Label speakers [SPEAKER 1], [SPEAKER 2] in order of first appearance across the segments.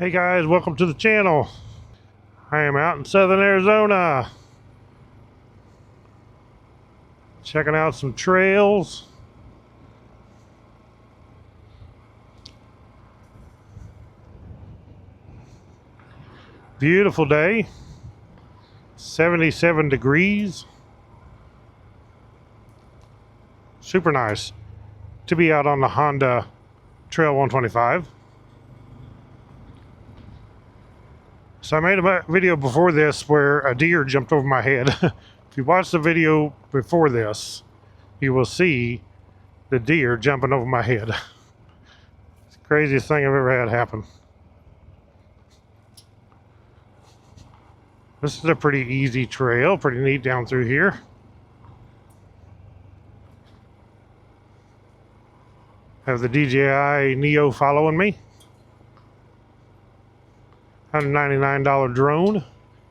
[SPEAKER 1] Hey guys, welcome to the channel. I am out in southern Arizona checking out some trails. Beautiful day, 77 degrees. Super nice to be out on the Honda Trail 125. So I made a video before this where a deer jumped over my head. If you watch the video before this, you will see the deer jumping over my head. It's the craziest thing I've ever had happen. This is a pretty easy trail, pretty neat down through here. Have the DJI Neo following me. $199 drone.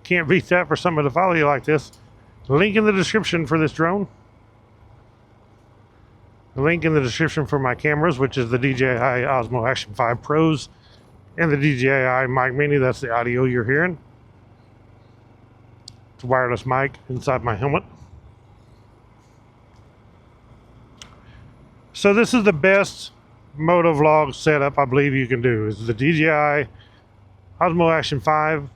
[SPEAKER 1] Can't beat that for somebody to follow you like this. Link in the description for this drone. The link in the description for my cameras, which is the DJI Osmo Action 5 Pros and the DJI Mic Mini. That's the audio you're hearing. It's a wireless mic inside my helmet. So this is the best motovlog setup I believe you can do. Is the DJI Osmo Action 5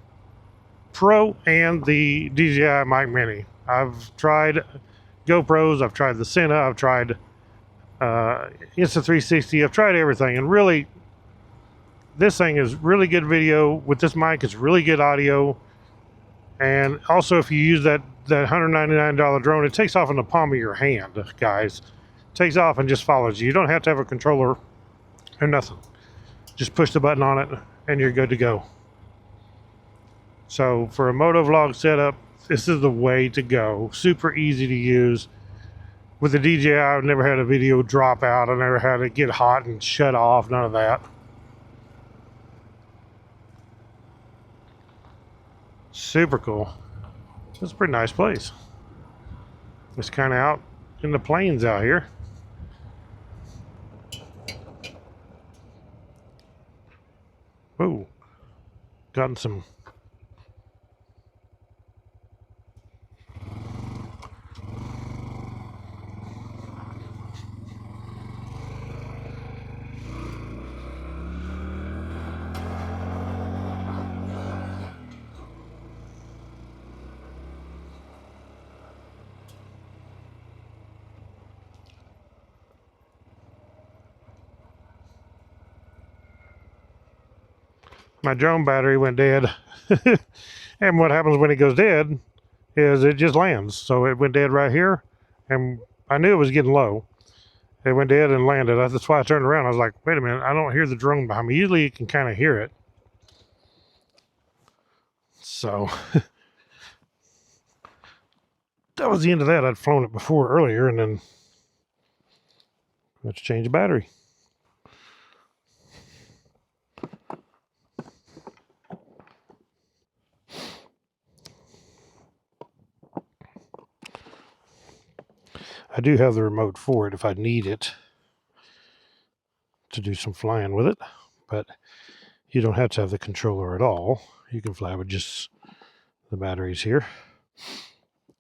[SPEAKER 1] Pro and the DJI Mic Mini. I've tried GoPros, I've tried the Sena, I've tried Insta360, I've tried everything, and really this thing is really good video. With this mic, it's really good audio. And also, if you use that $199 drone, it takes off in the palm of your hand, guys. It takes off and just follows you. You don't have to have a controller or nothing. Just push the button on it and you're good to go. So for a motovlog setup, this is the way to go. Super easy to use. With the DJI, I've never had a video drop out. I never had it get hot and shut off. None of that. Super cool. It's a pretty nice place. It's kind of out in the plains out here. Ooh, gotten some. My drone battery went dead. And what happens when it goes dead is it just lands. So it went dead right here, and I knew it was getting low. It went dead and landed. That's why I turned around. I was like, wait a minute, I don't hear the drone behind me. Usually you can kind of hear it. So that was the end of that. I'd flown it before earlier, and then let's change the battery. I do have the remote for it if I need it to do some flying with it, but you don't have to have the controller at all. You can fly with just the batteries here.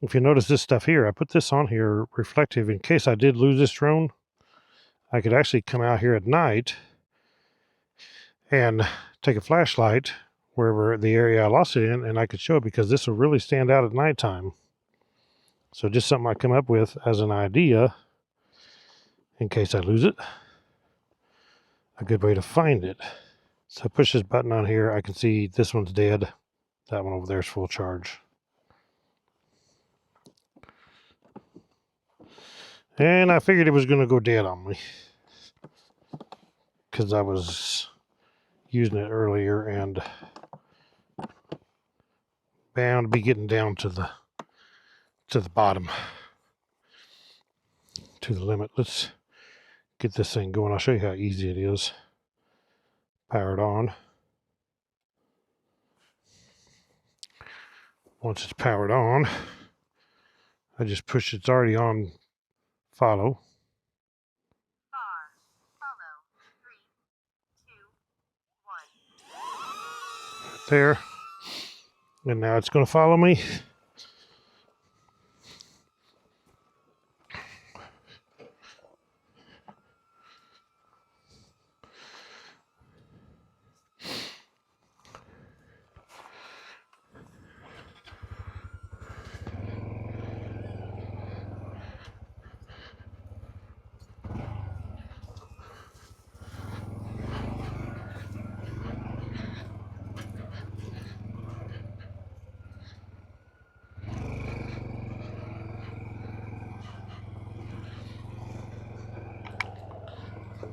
[SPEAKER 1] If you notice this stuff here, I put this on here reflective in case I did lose this drone. I could actually come out here at night and take a flashlight wherever the area I lost it in, and I could show it, because this will really stand out at nighttime. So just something I come up with as an idea in case I lose it. A good way to find it. So I push this button on here. I can see this one's dead. That one over there is full charge. And I figured it was going to go dead on me, because I was using it earlier and bound to be getting down to the bottom, to the limit. Let's get this thing going. I'll show you how easy it is. Power it on. Once it's powered on, I just push it's already on follow. there. And now it's going to follow me.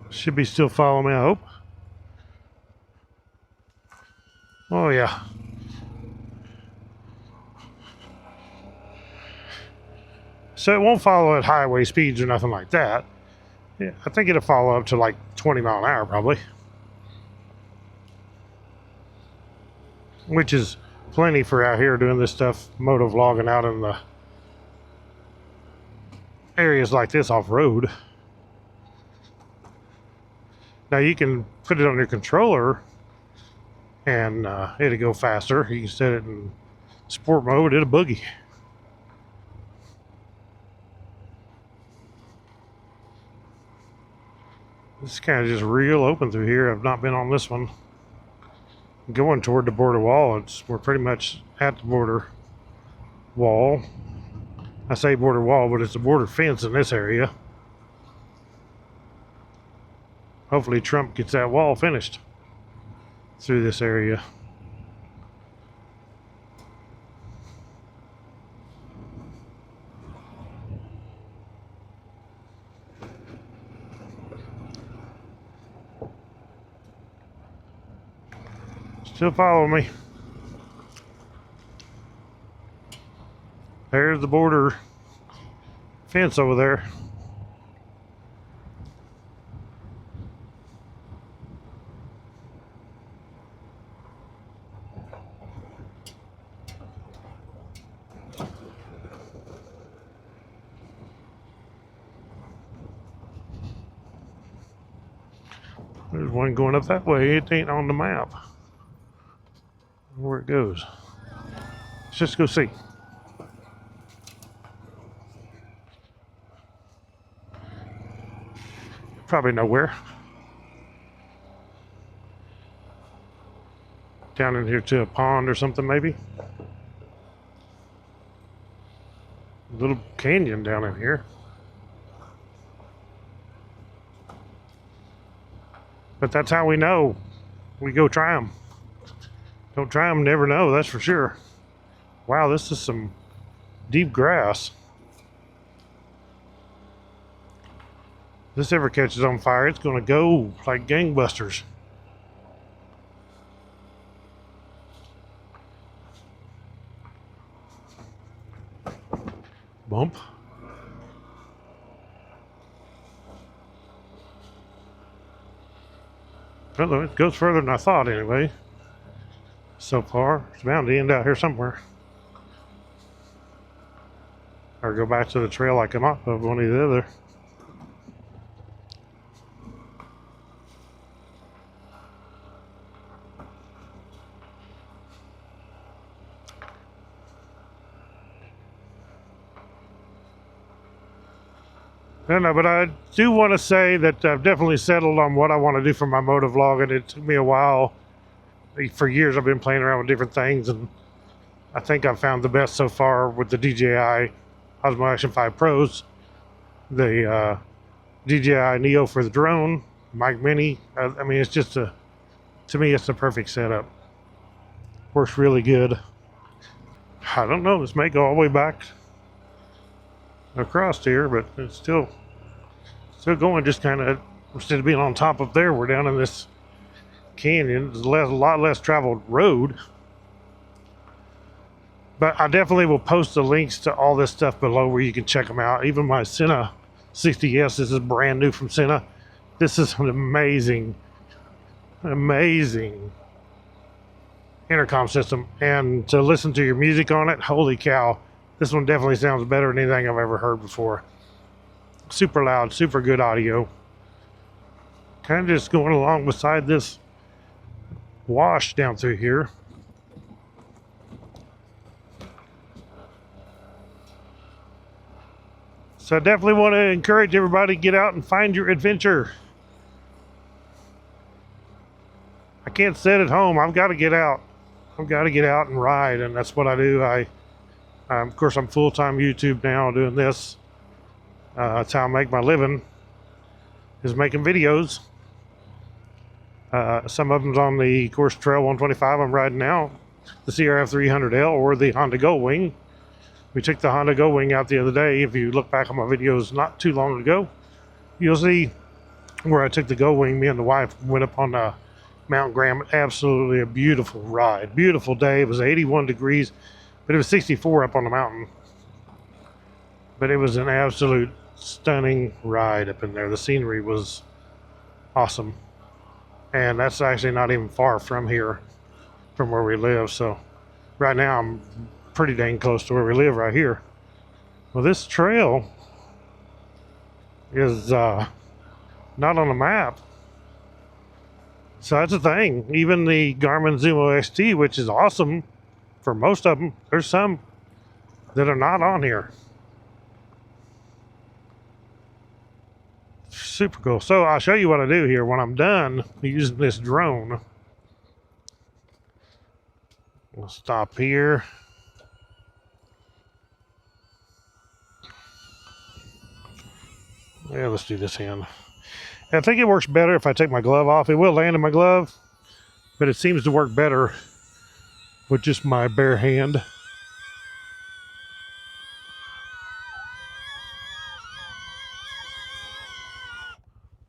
[SPEAKER 1] Should be still following me, I hope. Oh yeah. So it won't follow at highway speeds or nothing like that. Yeah, I think it'll follow up to like 20 mile an hour probably. Which is plenty for out here doing this stuff, moto vlogging out in the areas like this off-road. Now you can put it on your controller and it'll go faster. You can set it in sport mode, it'll boogie. This is kind of just real open through here. I've not been on this one. Going toward the border wall, we're pretty much at the border wall. I say border wall, but it's a border fence in this area. Hopefully Trump gets that wall finished through this area. Still follow me. There's the border fence over there. There's one going up that way. It ain't on the map where it goes. Let's just go see. Probably nowhere. Down in here to a pond or something maybe. A little canyon down in here. But that's how we know. We go try them. Don't try them, never know, that's for sure. Wow, this is some deep grass. If this ever catches on fire, it's going to go like gangbusters. Bump. Well, it goes further than I thought anyway. So far, it's bound to end out here somewhere. Or go back to the trail I come off of, one or the other. I don't know, but I do want to say that I've definitely settled on what I want to do for my motovlog, and it took me a while. For years I've been playing around with different things, and I think I've found the best so far with the DJI Osmo Action 5 Pros, the DJI Neo for the drone, Mic Mini. I mean, it's just to me, it's the perfect setup. Works really good. I don't know, this may go all the way back across here, but it's still going, just kind of, instead of being on top up there, we're down in this canyon. There's a lot less traveled road. But I definitely will post the links to all this stuff below where you can check them out. Even my Sena 60S, this is brand new from Sena. This is an amazing intercom system, and to listen to your music on it, holy cow, this one definitely sounds better than anything I've ever heard before. Super loud, super good audio. Kind of just going along beside this wash down through here. So I definitely want to encourage everybody to get out and find your adventure. I can't sit at home. I've got to get out. I've got to get out and ride, and that's what I do. Of course, I'm full-time YouTube now doing this. That's how I make my living, is making videos. Some of them's on the course Trail 125 I'm riding now, the CRF 300L or the Honda Goldwing. We took the Honda Goldwing out the other day. If you look back on my videos not too long ago, you'll see where I took the Goldwing. Me and the wife went up on Mount Graham. Absolutely a beautiful ride. Beautiful day. It was 81 degrees, but it was 64 up on the mountain. But it was an absolute stunning ride up in there. The scenery was awesome. And that's actually not even far from here, from where we live. So right now I'm pretty dang close to where we live right here. Well, this trail is not on the map. So that's the thing. Even the Garmin Zumo XT, which is awesome for most of them, there's some that are not on here. Super cool. So I'll show you what I do here when I'm done using this drone. We'll stop here. Yeah, let's do this hand. I think it works better if I take my glove off. It will land in my glove, but it seems to work better with just my bare hand.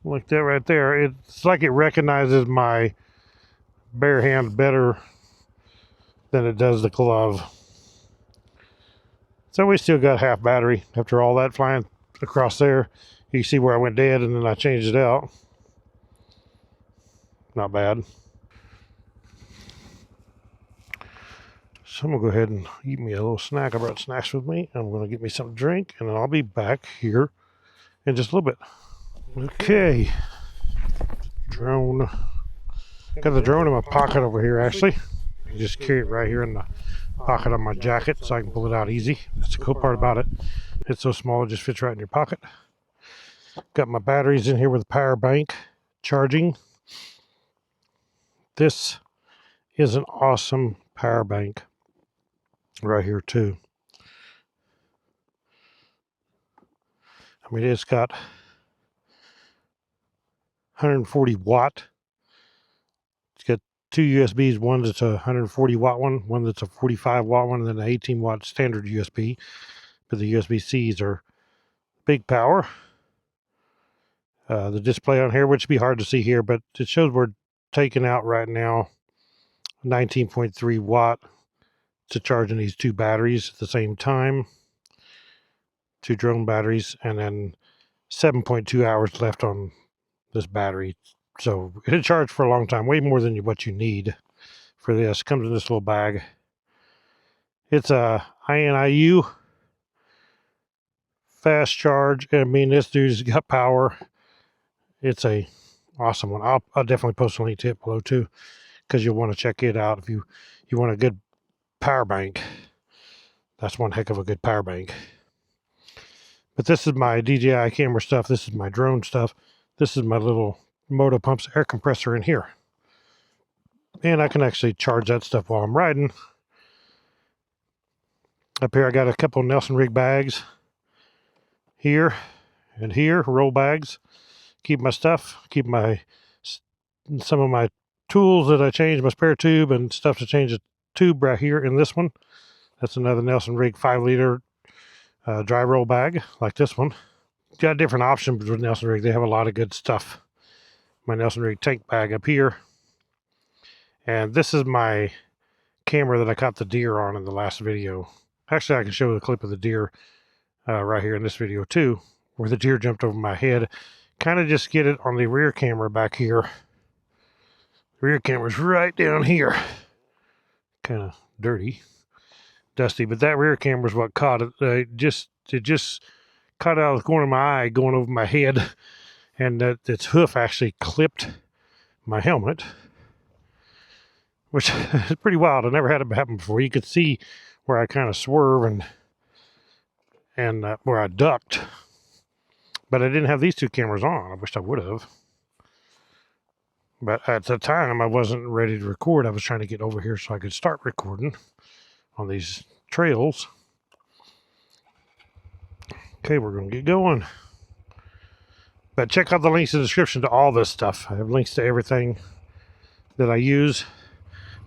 [SPEAKER 1] Like that right there. It's like it recognizes my bare hand better than it does the glove. So we still got half battery after all that flying across there. You see where I went dead and then I changed it out. Not bad. So I'm gonna go ahead and eat me a little snack. I brought snacks with me. I'm gonna get me something to drink and then I'll be back here in just a little bit. Okay. Drone. Got the drone in my pocket over here actually. I just carry it right here in the pocket of my jacket so I can pull it out easy. That's the cool part about it. It's so small it just fits right in your pocket. Got my batteries in here with a power bank charging. This is an awesome power bank right here too. I mean, it's got 140 watt. It's got two USBs, one that's a 140 watt one that's a 45 watt one, and then an 18 watt standard USB. But the USB-Cs are big power. The display on here, which would be hard to see here, but it shows we're taking out right now 19.3 watt to charging these two batteries at the same time. Two drone batteries, and then 7.2 hours left on this battery. So it'll charge for a long time, way more than what you need for this. Comes in this little bag. It's a INIU fast charge. I mean, this dude's got power. It's a awesome one. I'll definitely post a link to it below too, because you'll want to check it out if you want a good power bank. That's one heck of a good power bank. But this is my DJI camera stuff. This is my drone stuff. This is my little Moto Pumps air compressor in here. And I can actually charge that stuff while I'm riding. Up here I got a couple of Nelson Rigg bags. Here and here, roll bags. Keep my stuff, keep some of my tools that I changed, my spare tube and stuff to change the tube right here in this one. That's another Nelson Rigg 5-liter dry roll bag like this one. Got different options with Nelson Rigg. They have a lot of good stuff. My Nelson Rigg tank bag up here. And this is my camera that I caught the deer on in the last video. Actually, I can show the clip of the deer right here in this video too, where the deer jumped over my head. Kind of just get it on the rear camera back here. The rear camera's right down here. Kind of dirty, dusty, but that rear camera's what caught it. It just caught out of the corner of my eye going over my head, and its hoof actually clipped my helmet, which is pretty wild. I never had it happen before. You could see where I kind of swerve and where I ducked But I didn't have these two cameras on. I wished I would have. But at the time, I wasn't ready to record. I was trying to get over here so I could start recording on these trails. Okay, we're going to get going. But check out the links in the description to all this stuff. I have links to everything that I use,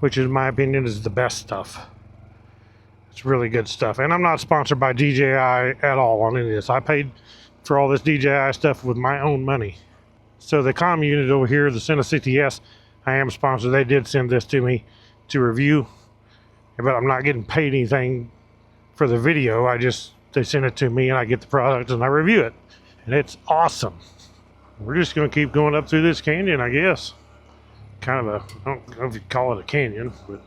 [SPEAKER 1] which in my opinion is the best stuff. It's really good stuff. And I'm not sponsored by DJI at all on any of this. I paid for all this DJI stuff with my own money. So the comm unit over here, the Sena 60S, I am sponsored. They did send this to me to review, but I'm not getting paid anything for the video. They send it to me and I get the product and I review it. And it's awesome. We're just going to keep going up through this canyon, I guess. Kind of I don't know if you call it a canyon, but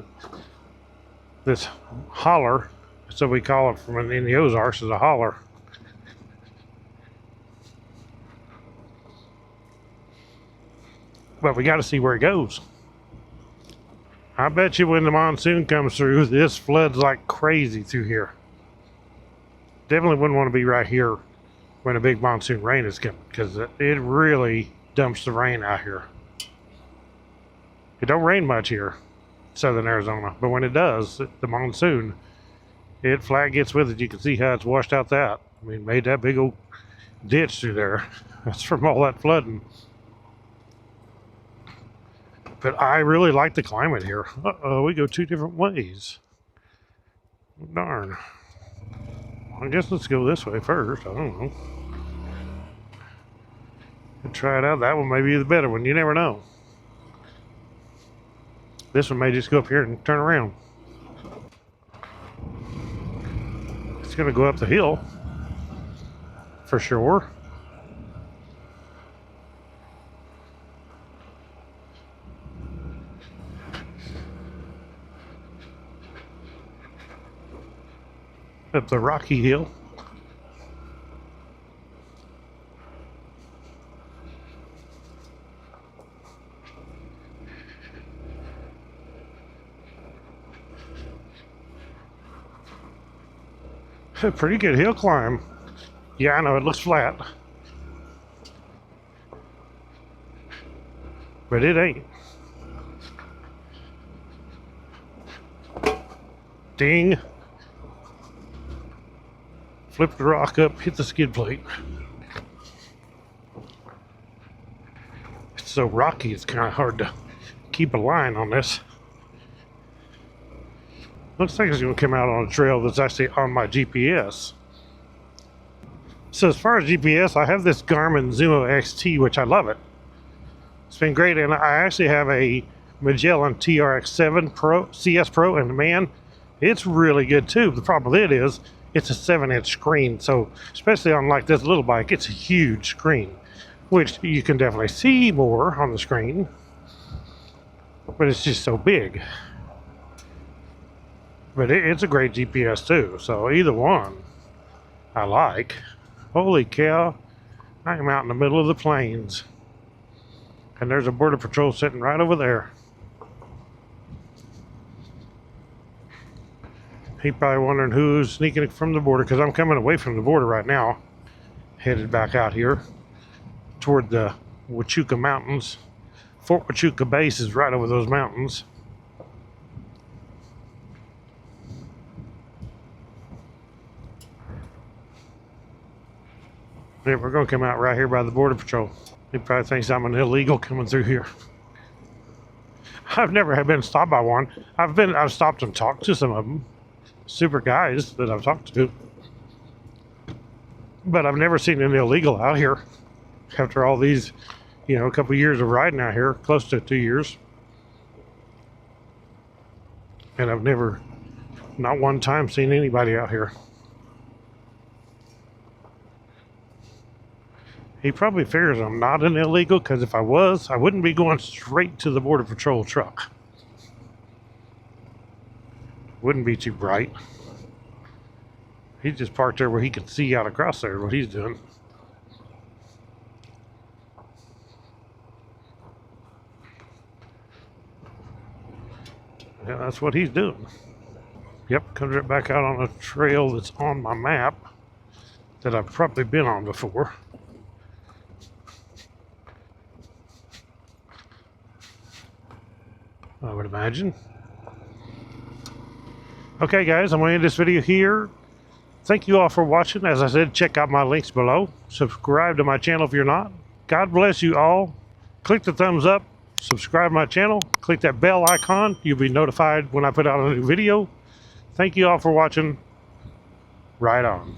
[SPEAKER 1] this holler, so we call it in the Ozarks, is a holler. But we got to see where it goes. I bet you when the monsoon comes through, this floods like crazy through here. Definitely wouldn't want to be right here when a big monsoon rain is coming, because it really dumps the rain out here. It don't rain much here, southern Arizona, but when it does, the monsoon, it flat gets with it. You can see how it's washed out that. I mean, made that big old ditch through there. That's from all that flooding. But I really like the climate here. Uh-oh, we go two different ways. Darn. I guess let's go this way first. I don't know. We'll try it out. That one may be the better one. You never know. This one may just go up here and turn around. It's going to go up the hill. For sure. Up the rocky hill. A pretty good hill climb. Yeah, I know it looks flat, but it ain't. Ding. Flip the rock up, hit the skid plate. It's so rocky, it's kind of hard to keep a line on this. Looks like it's going to come out on a trail that's actually on my GPS. So as far as GPS, I have this Garmin Zumo XT, which I love it. It's been great, and I actually have a Magellan TRX7 Pro, CS Pro, and man, it's really good too. The problem with it is, it's a 7-inch screen, so especially on like this little bike, it's a huge screen, which you can definitely see more on the screen, but it's just so big. But it's a great GPS too, so either one I like. Holy cow, I am out in the middle of the plains, and there's a border patrol sitting right over there. He probably wondering who's sneaking from the border, because I'm coming away from the border right now, headed back out here toward the Huachuca Mountains. Fort Huachuca Base is right over those mountains. Yeah, we're going to come out right here by the border patrol. He probably thinks I'm an illegal coming through here. I've never been stopped by one. I've stopped and talked to some of them. Super guys that I've talked to, but I've never seen an illegal out here after all these, a couple years of riding out here, close to 2 years, and I've never, not one time, seen anybody out here. He probably figures I'm not an illegal, because if I was, I wouldn't be going straight to the border patrol truck. Wouldn't be too bright. He's just parked there where he can see out across there what he's doing. Yeah, that's what he's doing. Yep, comes right back out on a trail that's on my map that I've probably been on before. I would imagine. Okay guys, I'm going to end this video here. Thank you all for watching. As I said, check out my links below. Subscribe to my channel if you're not. God bless you all. Click the thumbs up. Subscribe to my channel. Click that bell icon. You'll be notified when I put out a new video. Thank you all for watching. Right on.